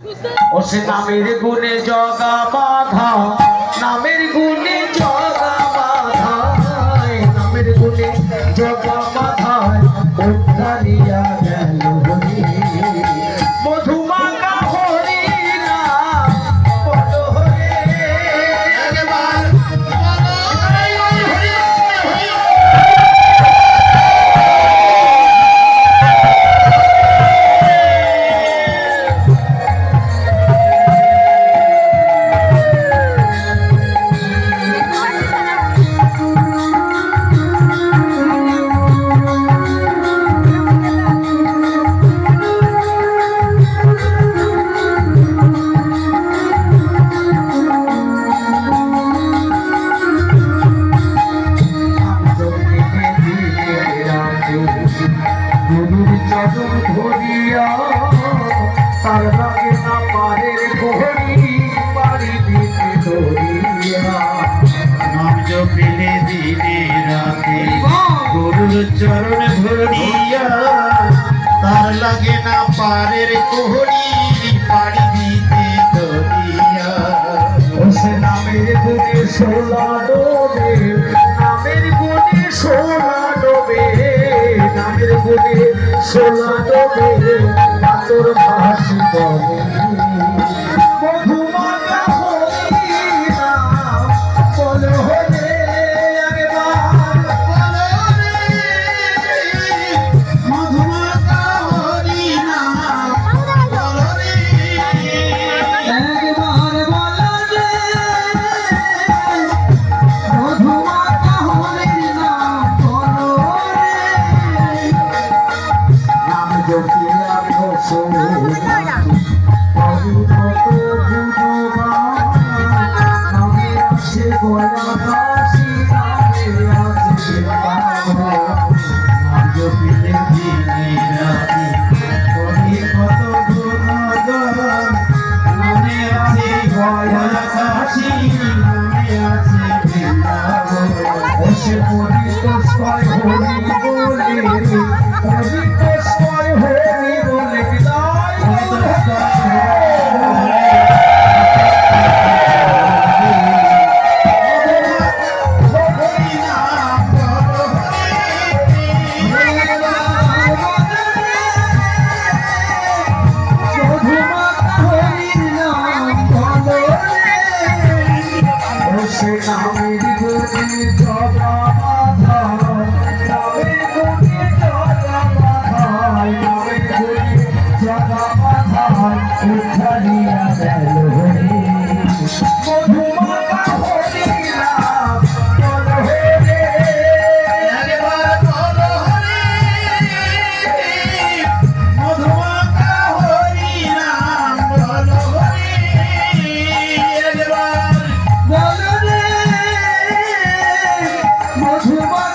ও সে নামের গুণে জগা বাধা, নামের গুণে জগা বাধা, নামের গুণে জগা বাধা উদ্ধারিয়া গেল হরি। মধুমাখা হরি নাম বলো হরে, একবার বলো হরি হরি হরি। গুরুর চরণ ধরিয়া তার লাগে না পারের ঘড়ি বাড়ি দিতে ধরিয়া। নাম জপিলে দিনে রাতে গুরুর চরণ ধরিয়া তার লাগে না পারের কোহড়ি পাড়ি দিতে ধরিয়া। ও সে নামের গুণে সোলা ডোবে, নামের গুণে সোলা ডোবে, নামের গুণে সোলা ডোবে পাতর ভাসি বলে। মধুমাখা হরি নাম বলো হরে, একবার বলো হরে। মধুমাখা হরি নাম বলো রে, একবার বলো রে, মধুমাখা হরি নাম বলো রে। নাম জপিয়া ঘোষো প্রভু কত গুণগান, নামে আসে গয়া দাসী, নামে আসে বাবা। নাম জপিলে দিনে রাতে করি কত গুণগান, নামে আছে গয়া কাশী, নামে আছে বৃন্দাবন। এসে পরিতোষয় হরি বলে, পরিতোষয় হরি বলে বিদায় মধুমাখা হরির নাম বলো রে। ও সে নামের গুণে জগা বাধা, নামের গুণে জগা বাধা, নামের গুণে জগা বাধা উদ্ধারিয়া গেল হরি। মধুমাখা হরি নাম বলো হরে, একবার বলো হরে। মধুমাখা হরি নাম বলো হরে, একবার বলো রে। মধুমাখা